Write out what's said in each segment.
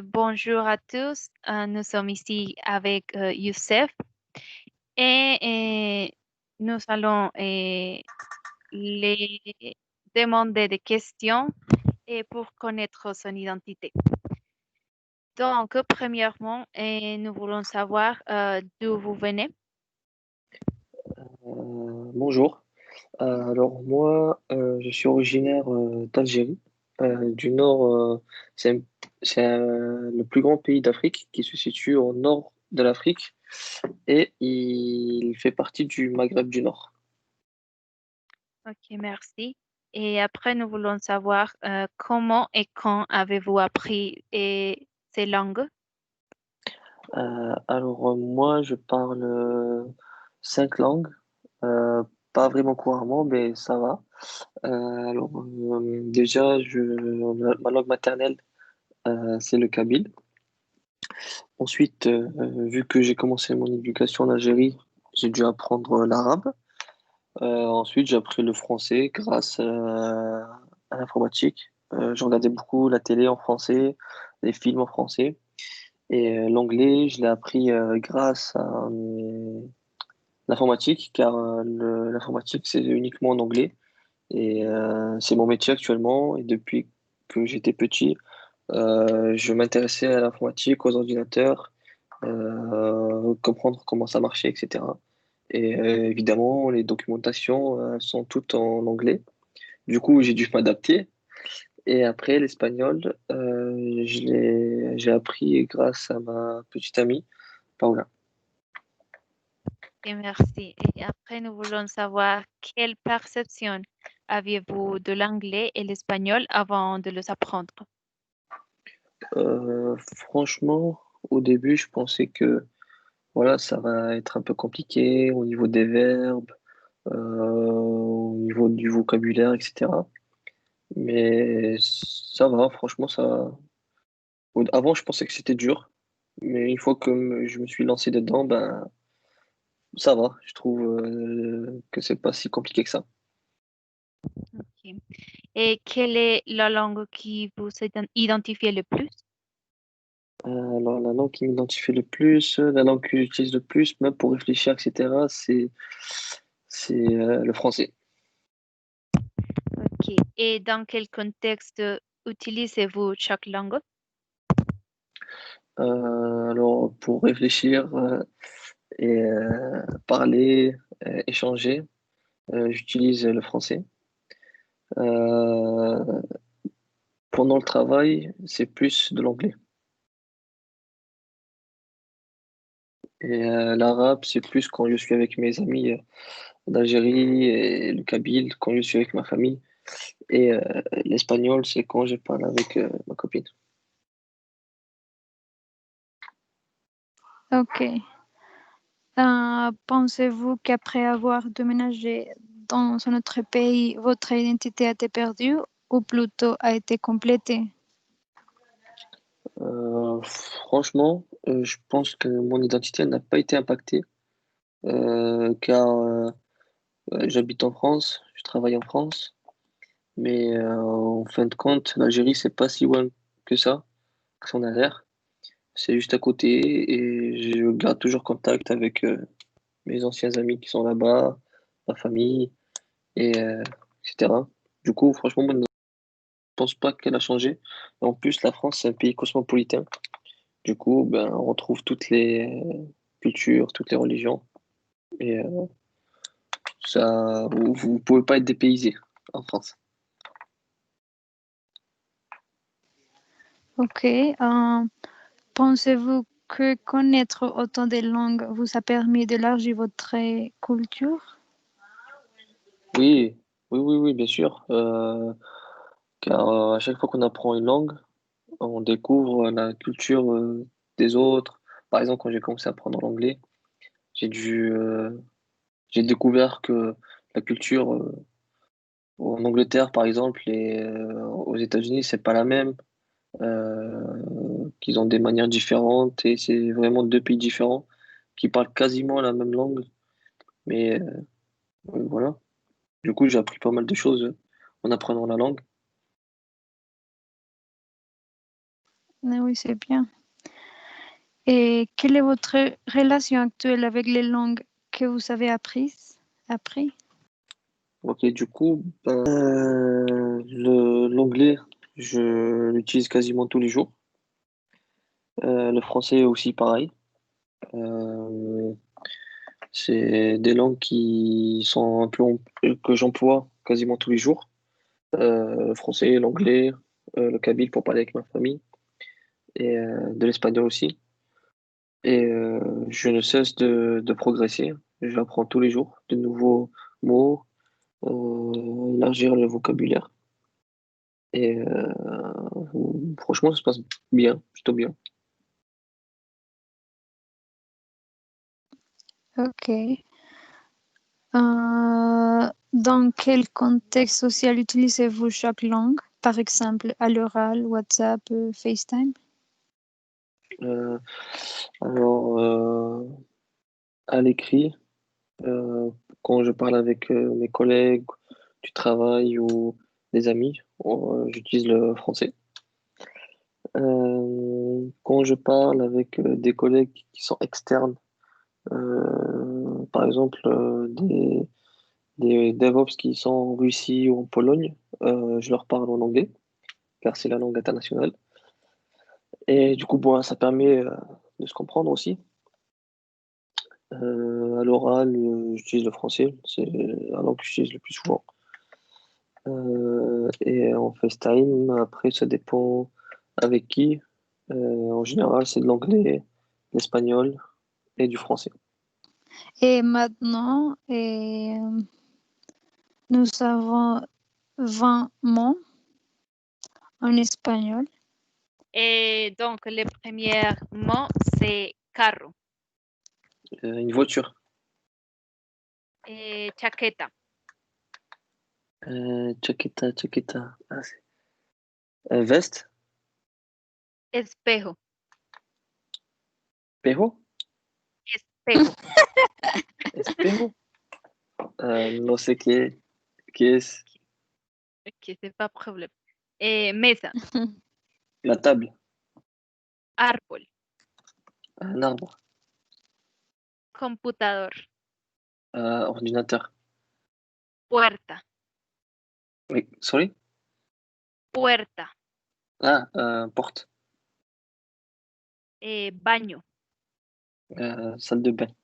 Bonjour à tous, nous sommes ici avec Youssef et nous allons les demander des questions et pour connaître son identité. Donc, premièrement, nous voulons savoir d'où vous venez. Bonjour. Alors moi, je suis originaire d'Algérie, du nord. Le plus grand pays d'Afrique qui se situe au nord de l'Afrique et il fait partie du Maghreb du Nord. Ok, merci. Et après, nous voulons savoir comment et quand avez-vous appris ces langues? Moi, je parle 5 langues, euh, pas vraiment couramment, mais ça va. Déjà, ma langue maternelle, c'est le kabyle. Ensuite, vu que j'ai commencé mon éducation en Algérie, j'ai dû apprendre l'arabe. Ensuite, j'ai appris le français grâce à l'informatique. Je regardais beaucoup la télé en français, les films en français. Et l'anglais, je l'ai appris grâce à l'informatique, car l'informatique, c'est uniquement en anglais. Et c'est mon métier actuellement. Et depuis que j'étais petit, je m'intéressais à l'informatique, aux ordinateurs, comprendre comment ça marchait, etc. Et évidemment, les documentations sont toutes en anglais. Du coup, j'ai dû m'adapter. Et après, l'espagnol, j'ai appris grâce à ma petite amie, Paula. Et merci. Et après, nous voulons savoir quelle perception aviez-vous de l'anglais et l'espagnol avant de les apprendre? Franchement, au début, je pensais que voilà, ça va être un peu compliqué au niveau des verbes, au niveau du vocabulaire, etc. Mais ça va, franchement, ça. Avant, je pensais que c'était dur, mais une fois que je me suis lancé dedans, ben ça va. Je trouve que c'est pas si compliqué que ça. Ok. Et quelle est la langue qui vous identifie le plus? Alors, la langue qui m'identifie le plus, la langue que j'utilise le plus, même pour réfléchir, etc., c'est le français. Ok. Et dans quel contexte utilisez-vous chaque langue? Alors, pour réfléchir et parler, échanger, j'utilise le français. Euh, Pendant le travail, c'est plus de l'anglais. Et l'arabe, c'est plus quand je suis avec mes amis d'Algérie et le kabyle, quand je suis avec ma famille. Et l'espagnol, c'est quand je parle avec ma copine. Ok. Pensez-vous qu'après avoir déménagé dans un autre pays, votre identité a été perdue ou plutôt a été complétée? Franchement, je pense que mon identité n'a pas été impactée car j'habite en France, je travaille en France, mais en fin de compte, l'Algérie, c'est pas si loin que ça, que ça en a l'air. C'est juste à côté et je garde toujours contact avec mes anciens amis qui sont là-bas, ma famille, et etc. Du coup, franchement, moi, je ne pense pas qu'elle a changé. En plus, la France, c'est un pays cosmopolitain. Du coup, ben, on retrouve toutes les cultures, toutes les religions. Et vous pouvez pas être dépaysé en France. Ok. Pensez-vous que connaître autant de langues vous a permis d'élargir votre culture? Oui, oui, bien sûr. Car à chaque fois qu'on apprend une langue, on découvre la culture des autres. Par exemple, quand j'ai commencé à apprendre l'anglais, j'ai dû, euh, j'ai découvert que la culture en Angleterre, par exemple, et aux États-Unis, c'est pas la même. Qu'ils ont des manières différentes et c'est vraiment deux pays différents qui parlent quasiment la même langue. Mais voilà. Du coup, j'ai appris pas mal de choses en apprenant la langue. Ah oui, c'est bien. Et quelle est votre relation actuelle avec les langues que vous avez apprises? Appris? Ok, du coup, l'anglais, je l'utilise quasiment tous les jours. Le français aussi, pareil. Euh, c'est des langues qui sont un peu que j'emploie quasiment tous les jours. Le français, l'anglais, le kabyle pour parler avec ma famille et de l'espagnol aussi. Et je ne cesse de progresser. J'apprends tous les jours de nouveaux mots, élargir le vocabulaire. Et franchement, ça se passe bien, plutôt bien. Ok. Dans quel contexte social utilisez-vous chaque langue? Par exemple, à l'oral, WhatsApp, FaceTime? Euh, alors, à l'écrit, quand je parle avec mes collègues du travail ou des amis, j'utilise le français. Quand je parle avec des collègues qui sont externes, par exemple des DevOps qui sont en Russie ou en Pologne, je leur parle en anglais, car c'est la langue internationale. Et du coup, bon, ça permet de se comprendre aussi. À l'oral, j'utilise le français, c'est la langue que j'utilise le plus souvent. Et en FaceTime, après, ça dépend avec qui. En général, c'est de l'anglais, l'espagnol et du français. Et maintenant, nous avons 20 mots en espagnol. Et donc, le premier mot, c'est carro Une voiture, et chaqueta, chaqueta, chaqueta, veste, espejo, espejo, espejo. espejo, no sé qué es Ok, c'est pas problème. Et mesa, la table, árbol, un arbre, computador, ordinateur. puerta, Oui, sorry? puerta, Ah, porte, baño, salle de bain.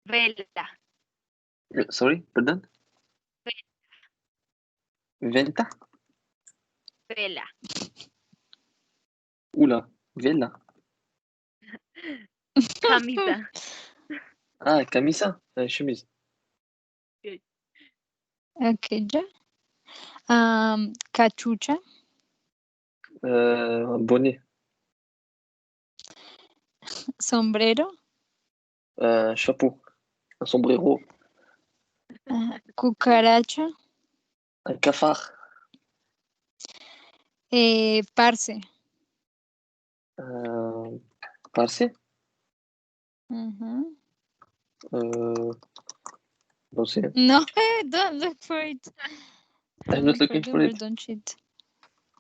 vela, Sorry, pardon? Venta? vela, Oula, vela. camisa. Ah, camisa, chemise. Ok, ya. Cachucha, Bonnet, sombrero, chapeau, un sombrero, cucaracha, un cafard, parce. euh, parce, Ujú. euh, no sé. No, don't look for it. I'm Don't not look for looking the for word, it. don't cheat.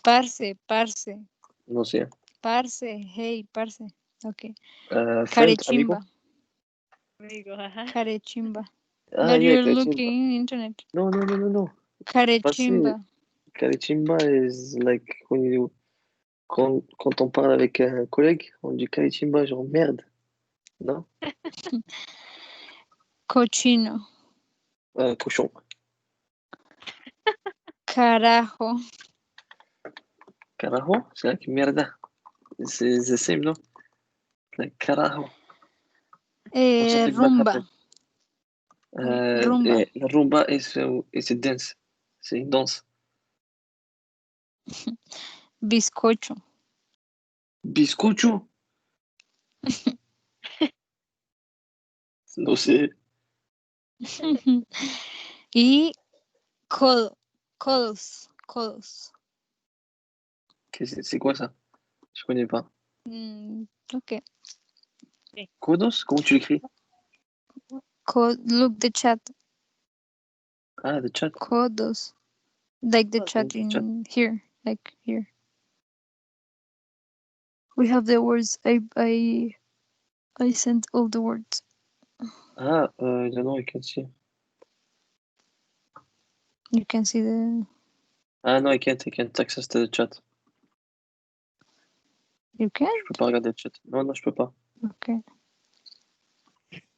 Parce, parce, No sé. parce, hey, parce. Ok. Friend, amigo. Carechimba, Amigo, ajá. carechimba. Ah, That yeah, you're carichimba. looking internet. No, no, no, no, no. Parce, Carechimba. carichimba is like quand on parle avec un collègue, on dit carichimba, genre merde. Non? Cochino. Cochon. Carajo. Carajo, c'est like mierda. C'est the same, no? Like carajo. On something bad Rumba. happened. Rumba. Et la rumba is a dance. C'est une danse. Bizcocho. Biscocho. No sé. Y codo. Codos. Codos. C'est quoi ça? Je connais pas. Ok. Kodos? Comment tu l'écris? Look the chat. Ah, the chat. Codos. Like the Ah, chat chat. in here. Like here. We have the words. I sent all the words. Ah, I don't know, I can see. You can see the. Ah no, I can't access the chat. You can? Je peux pas regarder le chat. Non, non, je peux pas. Okay.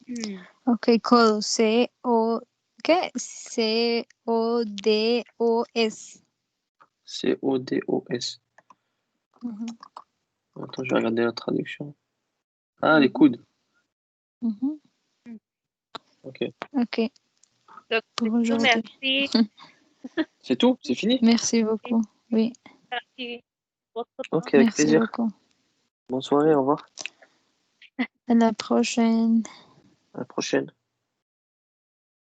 Hmm. Okay, codos. C-O... ¿Qué? C-O-D-O-S. C-O-D-O-S. Mhm, Attends, je vais regarder la traduction. Ah, les mhm, coudes. mhm. Ok. Ok, Donc, pour c'est tout. aujourd'hui. Merci. C'est tout? C'est fini? Merci beaucoup. Oui, Merci pour votre Ok, temps. avec merci plaisir. beaucoup. Bonne soirée, au revoir. À la prochaine. À la prochaine.